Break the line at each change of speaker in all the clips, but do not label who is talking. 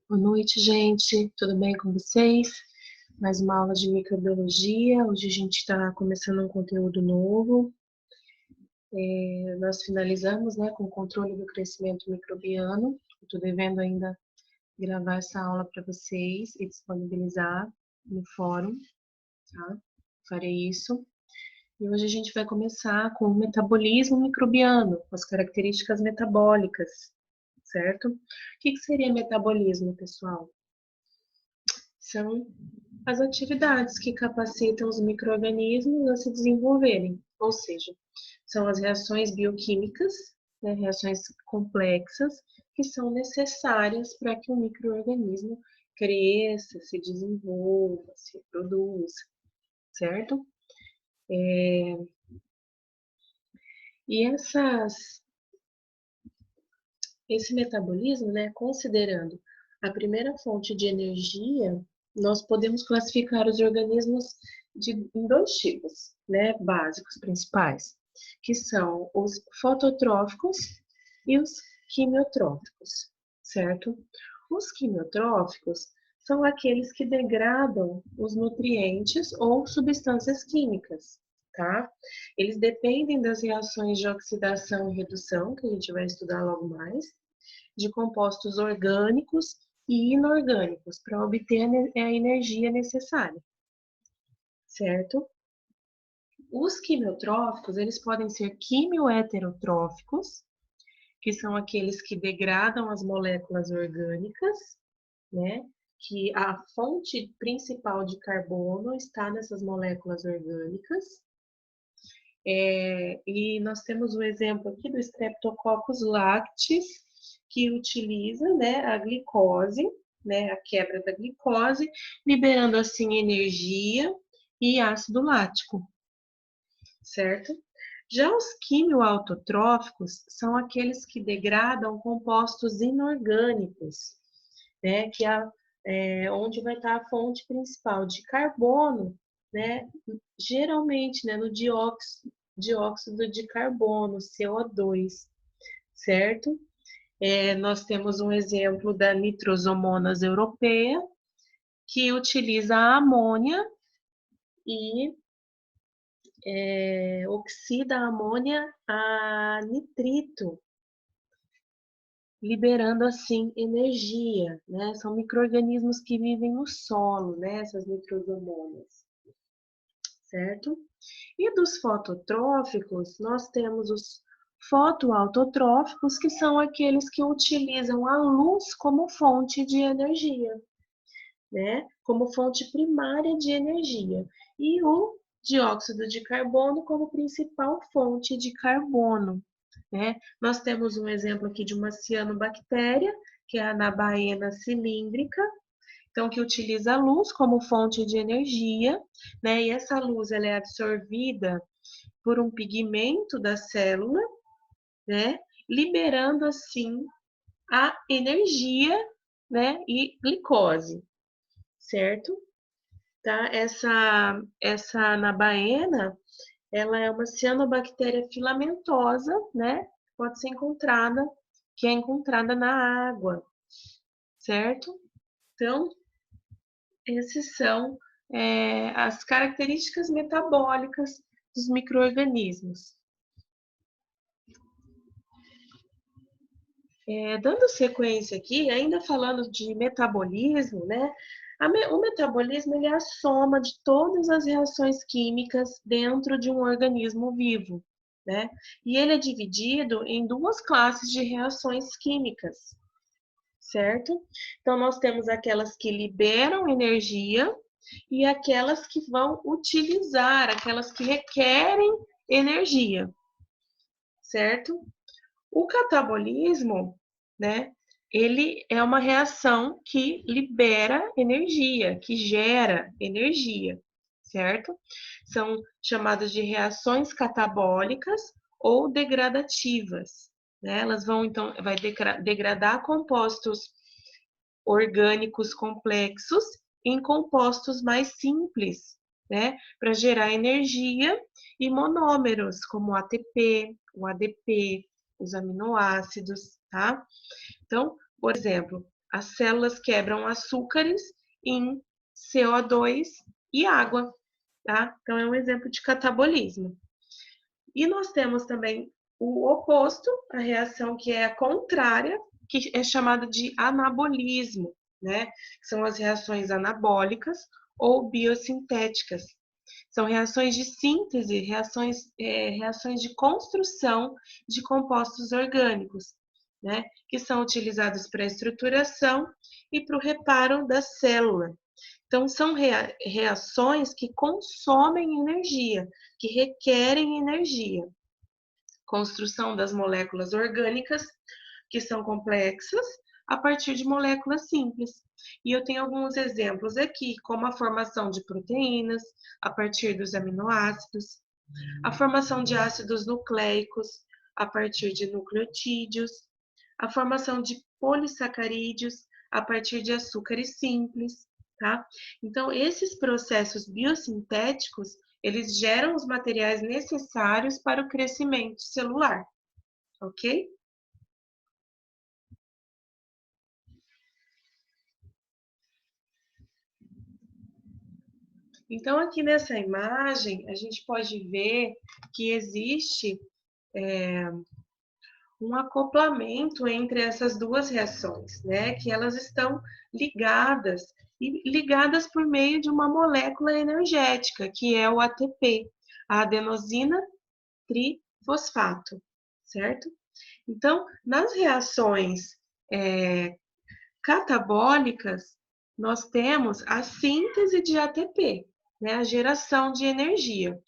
Boa noite, gente. Tudo bem com vocês? Mais uma aula de microbiologia. Hoje a gente está começando um conteúdo novo. Nós finalizamos, né, com o controle do crescimento microbiano. Estou devendo ainda gravar essa aula para vocês e disponibilizar no fórum, tá? Farei isso. E hoje a gente vai começar com o metabolismo microbiano, as características metabólicas, certo? O que seria metabolismo, pessoal? São as atividades que capacitam os micro-organismos a se desenvolverem, ou seja, são as reações bioquímicas, né, reações complexas, que são necessárias para que o micro-organismo cresça, se desenvolva, se reproduza, certo? E esse metabolismo, né, considerando a primeira fonte de energia, nós podemos classificar os organismos em dois tipos, né, básicos, principais, que são os fototróficos e os quimiotróficos, certo? Os quimiotróficos são aqueles que degradam os nutrientes ou substâncias químicas, tá? Eles dependem das reações de oxidação e redução, que a gente vai estudar logo mais, de compostos orgânicos e inorgânicos para obter a energia necessária, certo? Os quimiotróficos, eles podem ser quimioheterotróficos, que são aqueles que degradam as moléculas orgânicas, né? Que a fonte principal de carbono está nessas moléculas orgânicas. E nós temos o exemplo aqui do Streptococcus lactis, que utiliza, né, a glicose, né, a quebra da glicose, liberando assim energia e ácido lático, certo? Já os quimioautotróficos são aqueles que degradam compostos inorgânicos, né, onde vai estar a fonte principal de carbono, né, geralmente, né, no dióxido de carbono, CO2, certo? Nós temos um exemplo da nitrosomonas europeia, que utiliza a amônia e oxida a amônia a nitrito, liberando assim energia, né? São micro-organismos que vivem no solo, né? Essas nitrosomonas, certo? E dos fototróficos, nós temos os fotoautotróficos, que são aqueles que utilizam a luz como fonte de energia, né? Como fonte primária de energia. E o dióxido de carbono como principal fonte de carbono, né? Nós temos um exemplo aqui de uma cianobactéria, que é a Anabaena cilíndrica, então que utiliza a luz como fonte de energia, né? E essa luz ela é absorvida por um pigmento da célula, né? Liberando assim a energia, né? E glicose, certo? Tá? Essa anabaena, ela é uma cianobactéria filamentosa, né? Pode ser encontrada, que é encontrada na água, certo? Então, esses são as características metabólicas dos micro-organismos. Dando sequência aqui, ainda falando de metabolismo, né? O metabolismo ele é a soma de todas as reações químicas dentro de um organismo vivo, né? E ele é dividido em duas classes de reações químicas, certo? Então, nós temos aquelas que liberam energia e aquelas que vão utilizar, aquelas que requerem energia, certo? O catabolismo, né, ele é uma reação que libera energia, que gera energia, certo? São chamadas de reações catabólicas ou degradativas, né? Elas vão, então, vai degradar compostos orgânicos complexos em compostos mais simples, né? Para gerar energia e monômeros, como o ATP, o ADP, os aminoácidos, tá? Então, por exemplo, as células quebram açúcares em CO2 e água, tá? Então, é um exemplo de catabolismo. E nós temos também o oposto, a reação que é a contrária, que é chamada de anabolismo, né? São as reações anabólicas ou biosintéticas. São reações de síntese, reações de construção de compostos orgânicos, né? Que são utilizados para a estruturação e para o reparo da célula. Então, são reações que consomem energia, que requerem energia. Construção das moléculas orgânicas, que são complexas, a partir de moléculas simples. E eu tenho alguns exemplos aqui, como a formação de proteínas, a partir dos aminoácidos, a formação de ácidos nucleicos, a partir de nucleotídeos, a formação de polissacarídeos, a partir de açúcares simples, tá? Então, esses processos biosintéticos, eles geram os materiais necessários para o crescimento celular, ok? Então, aqui nessa imagem, a gente pode ver que existe um acoplamento entre essas duas reações, né? Que elas estão ligadas, e ligadas por meio de uma molécula energética, que é o ATP, a adenosina trifosfato, certo? Então, nas reações catabólicas, nós temos a síntese de ATP, né, a geração de energia.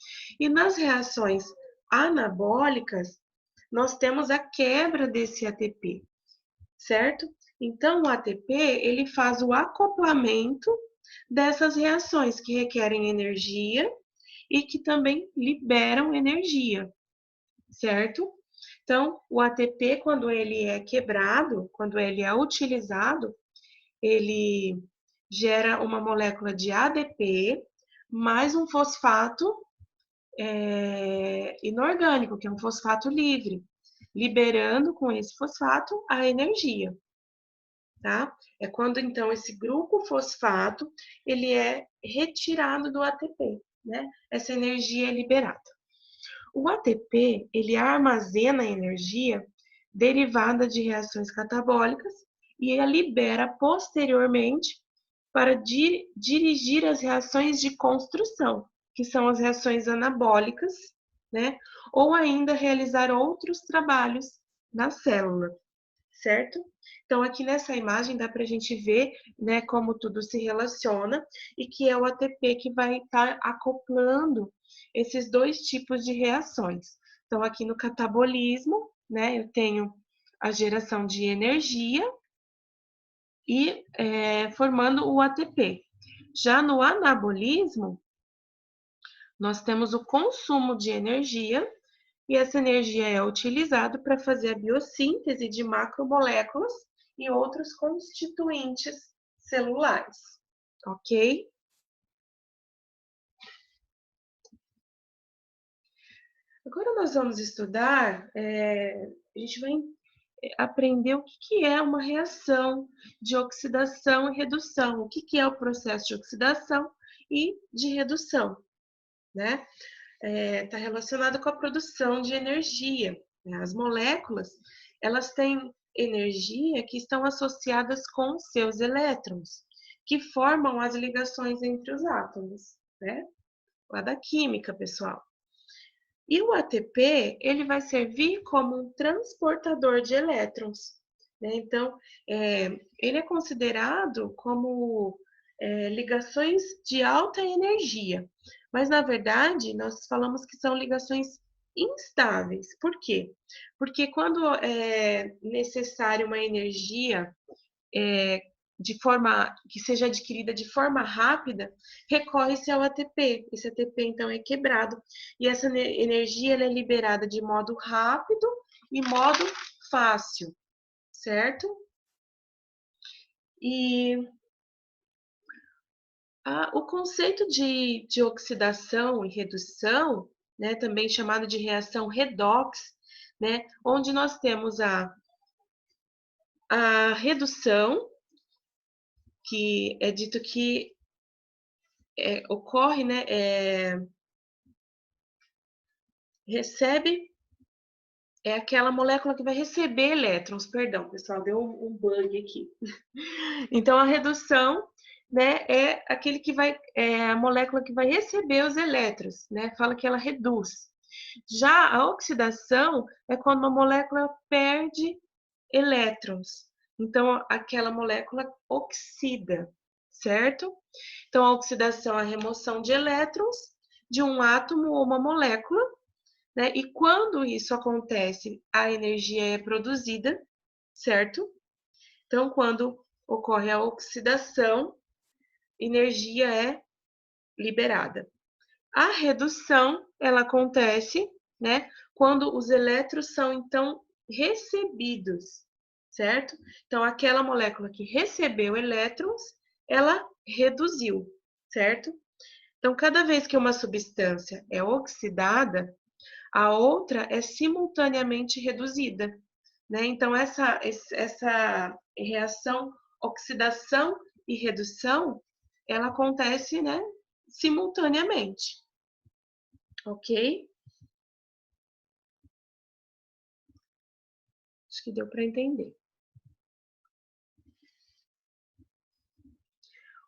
E nas reações anabólicas, nós temos a quebra desse ATP, certo? Então, o ATP, ele faz o acoplamento dessas reações que requerem energia e que também liberam energia, certo? Então, o ATP, quando ele é quebrado, quando ele é utilizado, ele gera uma molécula de ADP mais um fosfato inorgânico, que é um fosfato livre, liberando com esse fosfato a energia, tá? É quando então esse grupo fosfato ele é retirado do ATP, né? Essa energia é liberada. O ATP ele armazena energia derivada de reações catabólicas e a libera posteriormente para dirigir as reações de construção, que são as reações anabólicas, né? Ou ainda realizar outros trabalhos na célula, certo? Então, aqui nessa imagem dá para a gente ver, né, como tudo se relaciona e que é o ATP que vai estar acoplando esses dois tipos de reações. Então, aqui no catabolismo, né, eu tenho a geração de energia e formando o ATP. Já no anabolismo, nós temos o consumo de energia e essa energia é utilizada para fazer a biossíntese de macromoléculas e outros constituintes celulares, ok? Agora nós vamos estudar, a gente vai aprender o que é uma reação de oxidação e redução, o que é o processo de oxidação e de redução, né? Está relacionado com a produção de energia, né? As moléculas, elas têm energia que estão associadas com seus elétrons, que formam as ligações entre os átomos, né? Lá da química, pessoal. E o ATP, ele vai servir como um transportador de elétrons, né? Então, ele é considerado como ligações de alta energia, mas na verdade nós falamos que são ligações instáveis. Por quê? Porque quando é necessária uma energia é, de forma que seja adquirida de forma rápida, recorre-se ao ATP. Esse ATP então é quebrado e essa energia ela é liberada de modo rápido e modo fácil, certo? E o conceito de oxidação e redução, né, também chamado de reação redox, né, onde nós temos a redução que é dito que ocorre, né, recebe, é aquela molécula que vai receber elétrons, perdão, pessoal, deu um bug aqui. Então, a redução, né, é aquele que vai, a molécula que vai receber os elétrons, né, fala que ela reduz. Já a oxidação é quando uma molécula perde elétrons. Então, aquela molécula oxida, certo? Então, a oxidação é a remoção de elétrons de um átomo ou uma molécula, né? E quando isso acontece, a energia é produzida, certo? Então, quando ocorre a oxidação, energia é liberada. A redução, ela acontece, né, quando os elétrons são, então, recebidos, certo? Então, aquela molécula que recebeu elétrons, ela reduziu, certo? Então, cada vez que uma substância é oxidada, a outra é simultaneamente reduzida, né? Então, essa reação oxidação e redução, ela acontece, né, simultaneamente, ok? Acho que deu para entender.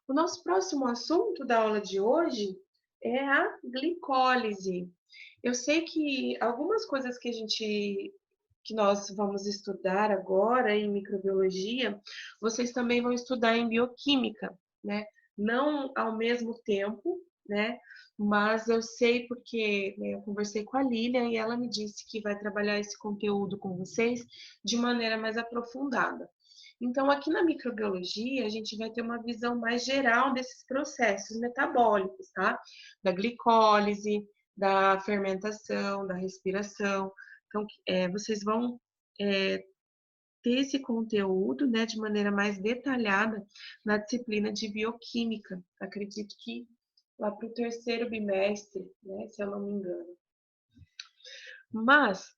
O nosso próximo assunto da aula de hoje é a glicólise. Eu sei que algumas coisas que nós vamos estudar agora em microbiologia, vocês também vão estudar em bioquímica, né? Não ao mesmo tempo, né? Mas eu sei porque, né, eu conversei com a Lilian e ela me disse que vai trabalhar esse conteúdo com vocês de maneira mais aprofundada. Então, aqui na microbiologia, a gente vai ter uma visão mais geral desses processos metabólicos, tá? Da glicólise, da fermentação, da respiração. Então, vocês vão ter esse conteúdo, né, de maneira mais detalhada na disciplina de bioquímica. Acredito que lá para o terceiro bimestre, né, se eu não me engano. Mas,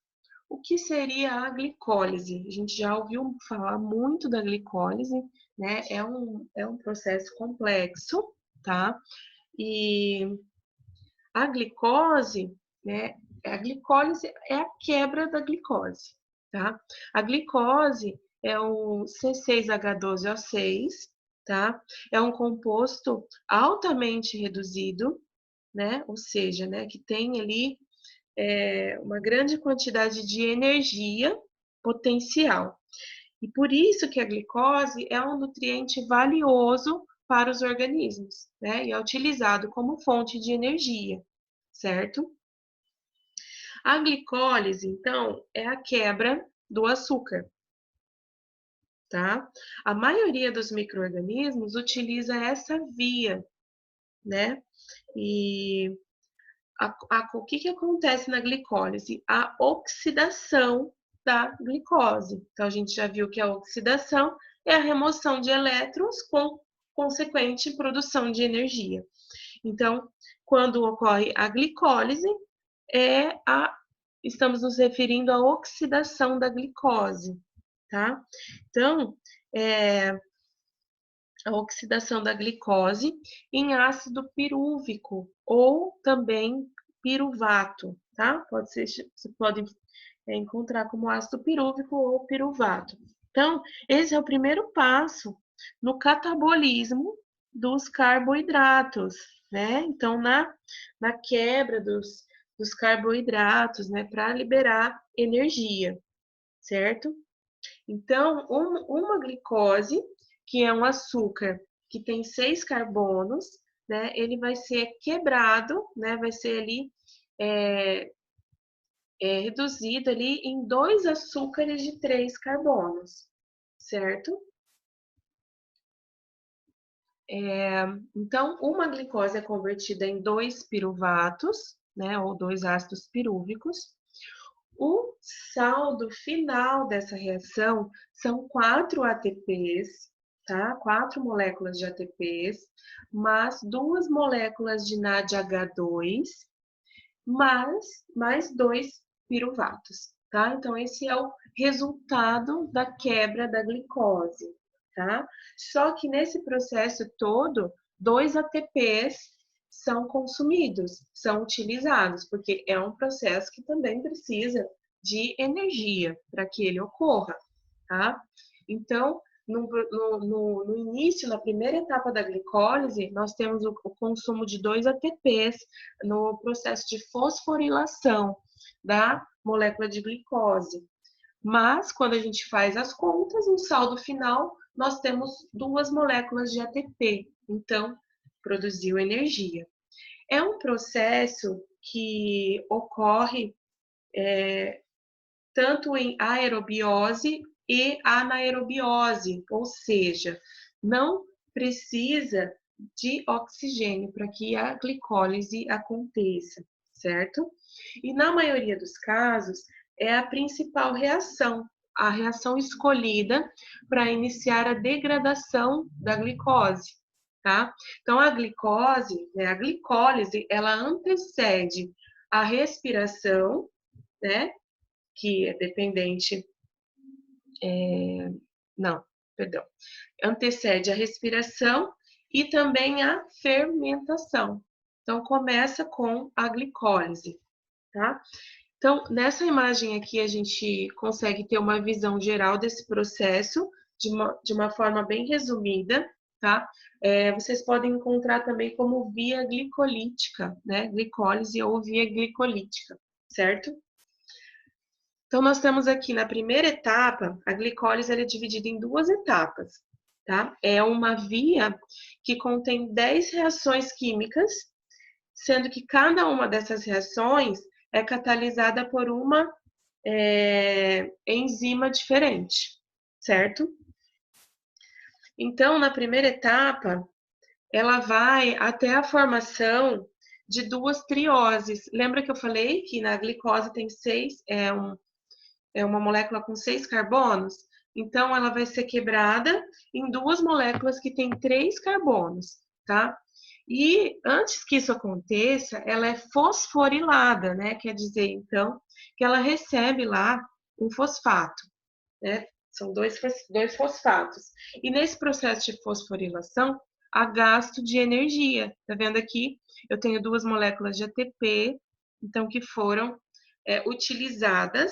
o que seria a glicólise? A gente já ouviu falar muito da glicólise, né? É um processo complexo, tá? E a glicose, né? A glicólise é a quebra da glicose, tá? A glicose é o C6H12O6, tá? É um composto altamente reduzido, né? Ou seja, né, que tem ali uma grande quantidade de energia potencial. E por isso que a glicose é um nutriente valioso para os organismos, né? E é utilizado como fonte de energia, certo? A glicólise, então, é a quebra do açúcar, tá? A maioria dos micro-organismos utiliza essa via, né? E o que acontece na glicólise? A oxidação da glicose. Então, a gente já viu que a oxidação é a remoção de elétrons com consequente produção de energia. Então, quando ocorre a glicólise, estamos nos referindo à oxidação da glicose, tá? Então, a oxidação da glicose em ácido pirúvico ou também piruvato, tá? Você pode encontrar como ácido pirúvico ou piruvato. Então, esse é o primeiro passo no catabolismo dos carboidratos, né? Então, na quebra dos carboidratos, né? Para liberar energia, certo? Então, uma glicose, que é um açúcar que tem 6 carbonos, né? Ele vai ser quebrado, né? Vai ser ali reduzido ali em 2 açúcares de 3 carbonos, certo? Então, uma glicose é convertida em 2 piruvatos, né? Ou 2 ácidos pirúvicos. O saldo final dessa reação são 4 ATPs, tá? 4 moléculas de ATPs, mais 2 moléculas de NADH2, mais 2 piruvatos, tá? Então, esse é o resultado da quebra da glicose. tá? Só que nesse processo todo, 2 ATPs são consumidos, são utilizados, porque é um processo que também precisa de energia para que ele ocorra, tá? Então, no início, na primeira etapa da glicólise, nós temos o consumo de 2 ATPs no processo de fosforilação da molécula de glicose. Mas, quando a gente faz as contas, no saldo final, nós temos 2 moléculas de ATP. Então, produziu energia. É um processo que ocorre tanto em aerobiose e anaerobiose, ou seja, não precisa de oxigênio para que a glicólise aconteça, certo? E na maioria dos casos, é a principal reação, a reação escolhida para iniciar a degradação da glicose, tá? Então, a glicose, né, a glicólise, ela antecede a respiração, né, que é dependente, não, perdão, antecede a respiração e também a fermentação. Então, começa com a glicólise, tá? Então, nessa imagem aqui, a gente consegue ter uma visão geral desse processo de uma forma bem resumida, tá? Vocês podem encontrar também como via glicolítica, né? Glicólise ou via glicolítica, certo? Então, nós temos aqui na primeira etapa, a glicólise é dividida em 2 etapas, tá? É uma via que contém 10 reações químicas, sendo que cada uma dessas reações é catalisada por uma enzima diferente, certo? Então, na primeira etapa, ela vai até a formação de 2 trioses. Lembra que eu falei que na glicose tem 6, é uma molécula com 6 carbonos? Então, ela vai ser quebrada em 2 moléculas que têm 3 carbonos, tá? E antes que isso aconteça, ela é fosforilada, né? Quer dizer, então, que ela recebe lá um fosfato, né? São dois fosfatos. E nesse processo de fosforilação, há gasto de energia. Tá vendo aqui? Eu tenho 2 moléculas de ATP, então, que foram utilizadas,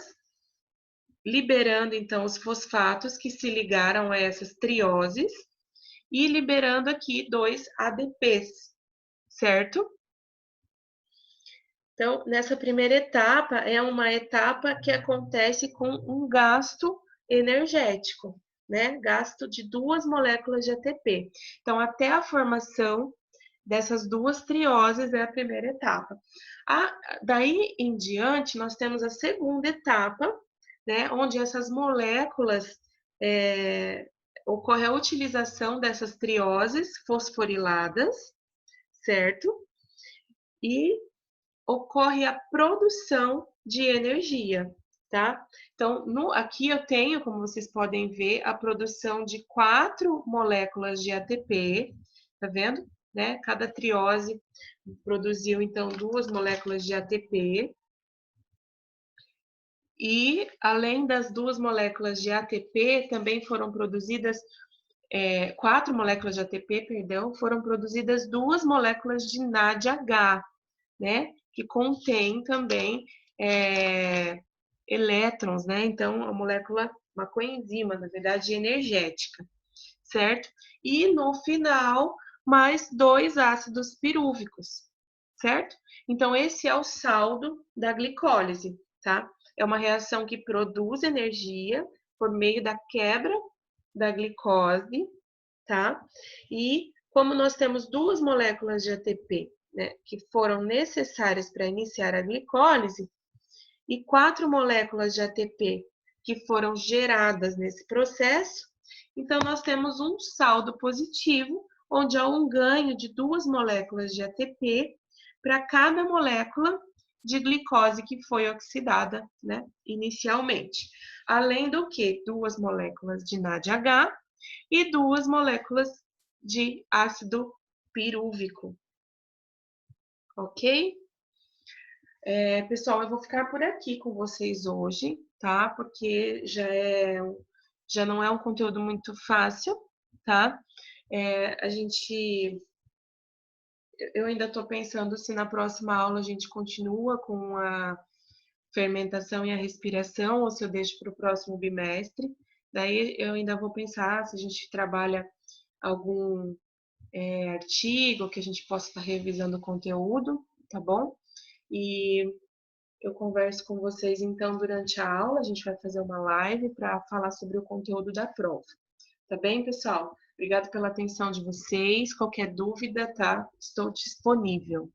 liberando, então, os fosfatos que se ligaram a essas trioses e liberando aqui 2 ADPs, certo? Então, nessa primeira etapa, é uma etapa que acontece com um gasto energético, né? Gasto de 2 moléculas de ATP. Então, até a formação dessas 2 trioses é a primeira etapa. Daí em diante, nós temos a segunda etapa, né? Onde essas moléculas ocorre a utilização dessas trioses fosforiladas, certo? E ocorre a produção de energia, tá? Então, aqui eu tenho, como vocês podem ver, a produção de 4 moléculas de ATP, tá vendo? Né? Cada triose produziu, então, 2 moléculas de ATP. E, além das 2 moléculas de ATP, também foram produzidas 4 moléculas de ATP, perdão, foram produzidas 2 moléculas de NADH, né? Que contém também elétrons, né? Então, a molécula, uma coenzima, na verdade, energética, certo? E no final, mais 2 ácidos pirúvicos, certo? Então, esse é o saldo da glicólise, tá? É uma reação que produz energia por meio da quebra da glicose, tá? E como nós temos 2 moléculas de ATP, né, que foram necessárias para iniciar a glicólise, e 4 moléculas de ATP que foram geradas nesse processo, então nós temos um saldo positivo, onde há um ganho de 2 moléculas de ATP para cada molécula de glicose que foi oxidada, né, inicialmente. Além do que 2 moléculas de NADH e 2 moléculas de ácido pirúvico, ok? Pessoal, eu vou ficar por aqui com vocês hoje, tá? Porque já não é um conteúdo muito fácil, tá? Eu ainda estou pensando se na próxima aula a gente continua com a fermentação e a respiração ou se eu deixo para o próximo bimestre. Daí eu ainda vou pensar se a gente trabalha algum artigo que a gente possa estar revisando o conteúdo, tá bom? E eu converso com vocês então durante a aula, a gente vai fazer uma live para falar sobre o conteúdo da prova. Tá bem, pessoal? Obrigado pela atenção de vocês. Qualquer dúvida, tá? Estou disponível.